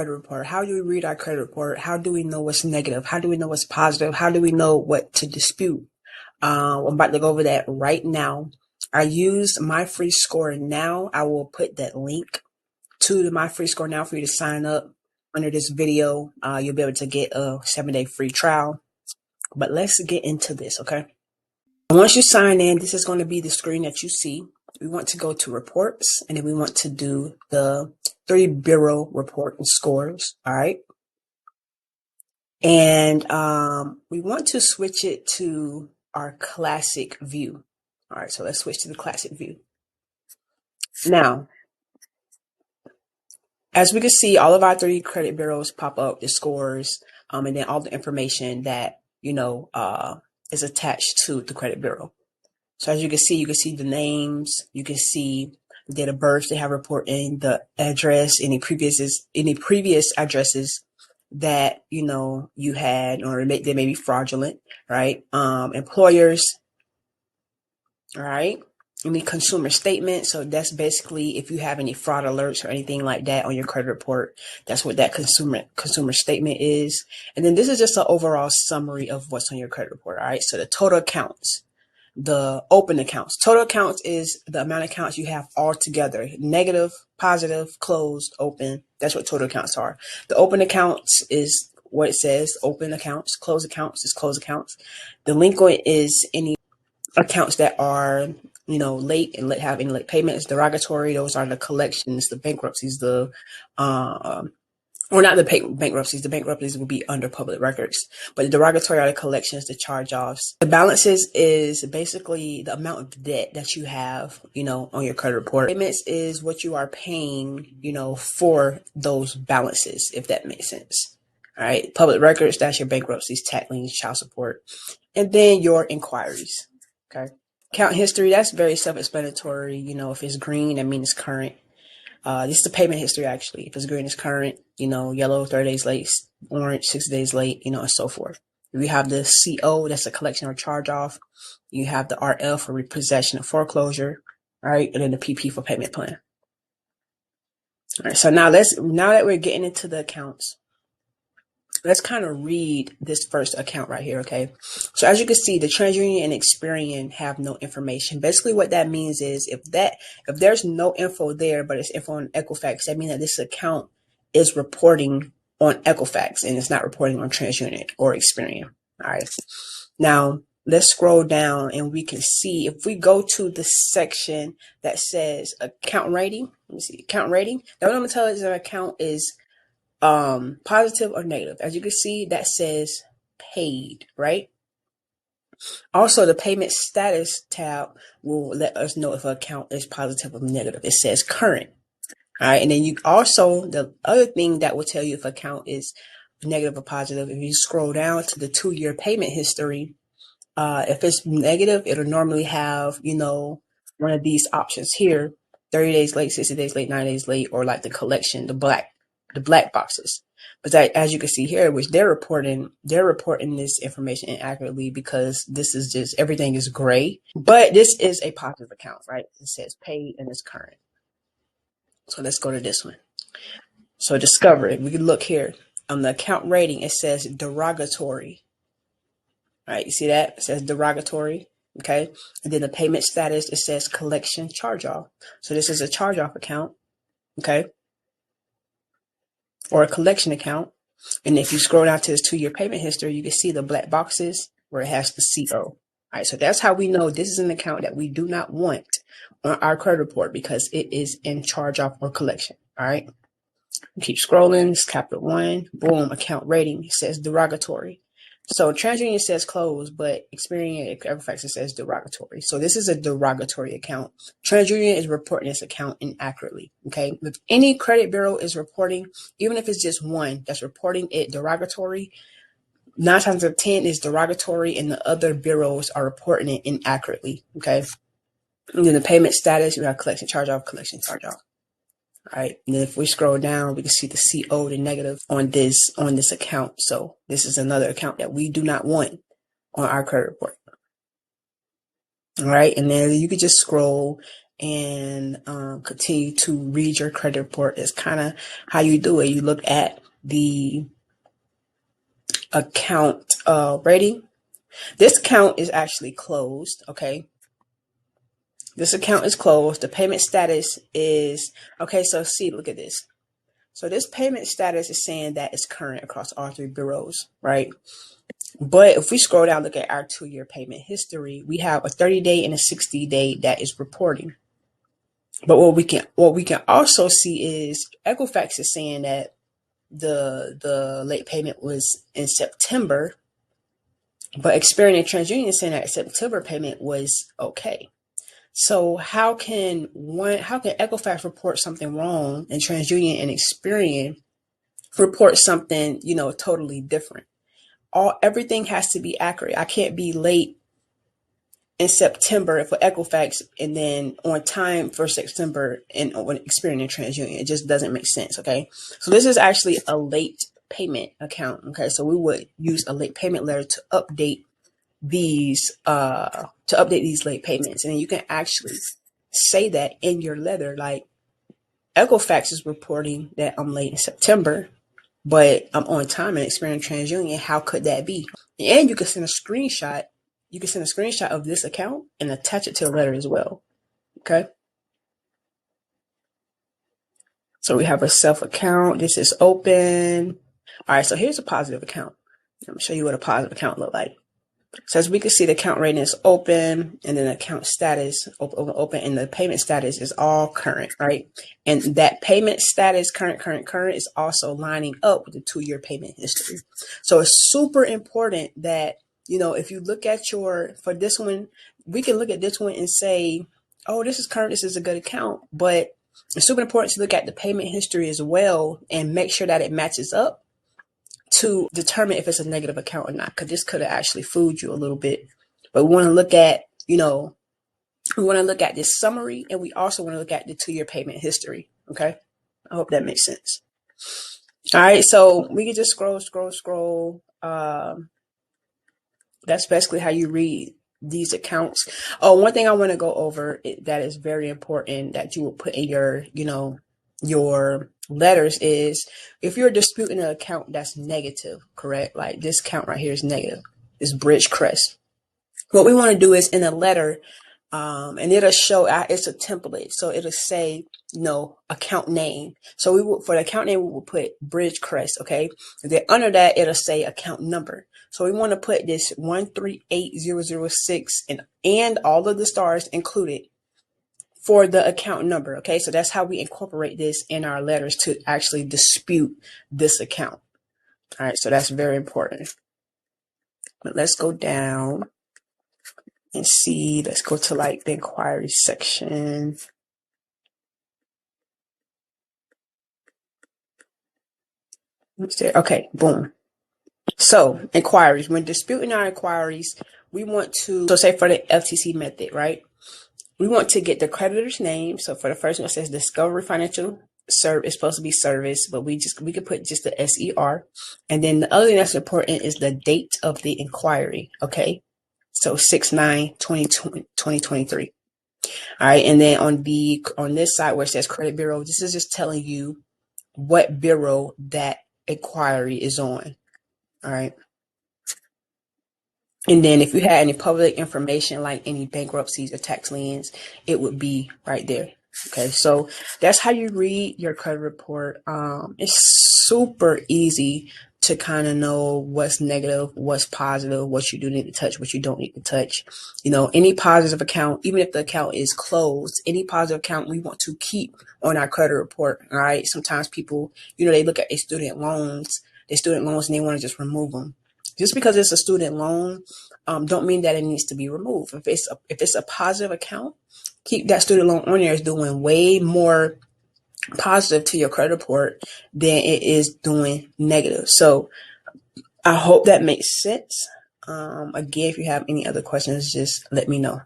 credit report? How do we read our credit report? How do we know what's negative? How do we know what's positive? How do we know what to dispute? I'm about to go over that right now. I use My Free Score Now. I will put that link to the My Free Score Now for you to sign up under this video. You'll be able to get a 7-day free trial. But let's get into this, okay? Once you sign in, this is going to be the screen that you see. We want to go to reports, and then we want to do the 3 bureau report and scores. All right. And we want to switch it to our classic view. All right. So let's switch to the classic view. Now, as we can see, all of our 3 credit bureaus pop up, the scores, and then all the information that, is attached to the credit bureau. So as you can see the names, you can see the date of birth, they have report in the address, any previous addresses that, you had, or they may be fraudulent, right? Employers, all right? Any consumer statement. So that's basically if you have any fraud alerts or anything like that on your credit report, that's what that consumer statement is. And then this is just an overall summary of what's on your credit report. All right. So the total accounts, the open accounts, total accounts is the amount of accounts you have all together, negative, positive, closed, open. That's what total accounts are. The open accounts is what it says, open accounts. Closed accounts is closed accounts. Delinquent is any accounts that are, late and have any late payments. Derogatory, those are the collections, the bankruptcies, or not the bankruptcies. The bankruptcies will be under public records, but the derogatory are the collections, the charge-offs. The balances is basically the amount of debt that you have, on your credit report. Payments is what you are paying, for those balances, if that makes sense. All right. Public records, that's your bankruptcies, tax liens, child support, and then your inquiries. Okay. Account history, that's very self-explanatory. If it's green, that means it's current. This is the payment history, actually. If it's green, it's current. Yellow, 30 days late. Orange, 60 days late, and so forth. We have the CO, that's a collection or charge off. You have the RL for repossession and foreclosure, right? And then the PP for payment plan. All right. So now that we're getting into the accounts, let's kind of read this first account right here, okay? So as you can see, the TransUnion and Experian have no information. Basically, what that means is if there's no info there, but it's info on Equifax, that means that this account is reporting on Equifax and it's not reporting on TransUnion or Experian. All right. Now, let's scroll down and we can see if we go to the section that says account rating. Let me see, account rating. Now, what I'm going to tell you is an account is positive or negative. As you can see, that says paid, right? Also, the payment status tab will let us know if an account is positive or negative. It says current. All right. And then the other thing that will tell you if an account is negative or positive, if you scroll down to the 2-year payment history, if it's negative, it'll normally have, one of these options here, 30 days late, 60 days late, 90 days late, or like the collection, the black boxes. But as you can see here, which they're reporting this information inaccurately because this is just, everything is gray, but this is a positive account, right? It says paid and it's current. So let's go to this one. So discover it. We can look here on the account rating. It says derogatory. All right. You see that? It says derogatory. Okay. And then the payment status, it says collection charge off. So this is a charge off account. Okay. Or a collection account. And if you scroll down to this 2-year payment history, you can see the black boxes where it has the CO. All right. So that's how we know this is an account that we do not want on our credit report because it is in charge off or collection. All right. Keep scrolling. It's capital 1. Boom. Account rating. It says derogatory. So TransUnion says closed, but Experian, Equifax, it says derogatory. So this is a derogatory account. TransUnion is reporting this account inaccurately. Okay. If any credit bureau is reporting, even if it's just one that's reporting it derogatory, 9 times out of 10 is derogatory and the other bureaus are reporting it inaccurately. Okay. And then the payment status, we have collection charge off, collection charge off. All right. And then if we scroll down, we can see the CO, the negative on this account. So this is another account that we do not want on our credit report. All right. And then you could just scroll and continue to read your credit report. Is kind of how you do it. You look at the account rating. This account is actually closed, okay? This account is closed. The payment status is, okay, so see, look at this. So this payment status is saying that it's current across all three bureaus, right? But if we scroll down, look at our 2-year payment history, we have a 30-day and a 60-day that is reporting. But what we can also see is Equifax is saying that the late payment was in September, but Experian and TransUnion is saying that September payment was okay. So how can Equifax report something wrong and TransUnion and Experian report something, totally different? Everything has to be accurate. I can't be late in September for Equifax and then on time for September and on Experian and TransUnion. It just doesn't make sense. Okay. So this is actually a late payment account. Okay. So we would use a late payment letter to update these late payments. And then you can actually say that in your letter, like Equifax is reporting that I'm late in September, but I'm on time in Experian TransUnion. How could that be? And you can send a screenshot. You can send a screenshot of this account and attach it to the letter as well. Okay. So we have a self account. This is open. All right. So here's a positive account. Let me show you what a positive account look like. So as we can see, the account rating is open, and then the account status open, and the payment status is all current, right? And that payment status, current, is also lining up with the 2-year payment history. So it's super important that, if you look at for this one, we can look at this one and say, oh, this is current, this is a good account, but it's super important to look at the payment history as well and make sure that it matches up to determine if it's a negative account or not, because this could have actually fooled you a little bit. But we want to look at, this summary, and we also want to look at the 2-year payment history. Okay. I hope that makes sense. All right. So we can just scroll. That's basically how you read these accounts. Oh, one thing I want to go over that is very important that you will put in your letters is if you're disputing an account that's negative, correct? Like this account right here is negative. It's Bridgecrest. What we want to do is in a letter, and it'll show, it's a template. So it'll say, account name. So for the account name, we will put Bridgecrest. Okay. And then under that, it'll say account number. So we want to put this 138006 and all of the stars included for the account number. Okay. So that's how we incorporate this in our letters to actually dispute this account. All right. So that's very important. But let's go down and see. Let's go to the inquiry section. Okay. Boom. So inquiries, when disputing our inquiries, we want to, so say for the FTC method, right? We want to get the creditor's name. So for the first one, it says Discovery Financial Service. It's supposed to be service, but we could put just the SER. And then the other thing that's important is the date of the inquiry. Okay. So 6/9/2023. All right. And then on this side where it says credit bureau, this is just telling you what bureau that inquiry is on. All right. And then if you had any public information like any bankruptcies or tax liens, it would be right there. Okay. So that's how you read your credit report. It's super easy to kind of know what's negative, what's positive, what you do need to touch, what you don't need to touch. Any positive account, even if the account is closed, any positive account we want to keep on our credit report. All right. Sometimes people, they look at their student loans and they want to just remove them. Just because it's a student loan, don't mean that it needs to be removed. If it's a positive account, keep that student loan on there. It's doing way more positive to your credit report than it is doing negative. So I hope that makes sense. Again, if you have any other questions, just let me know.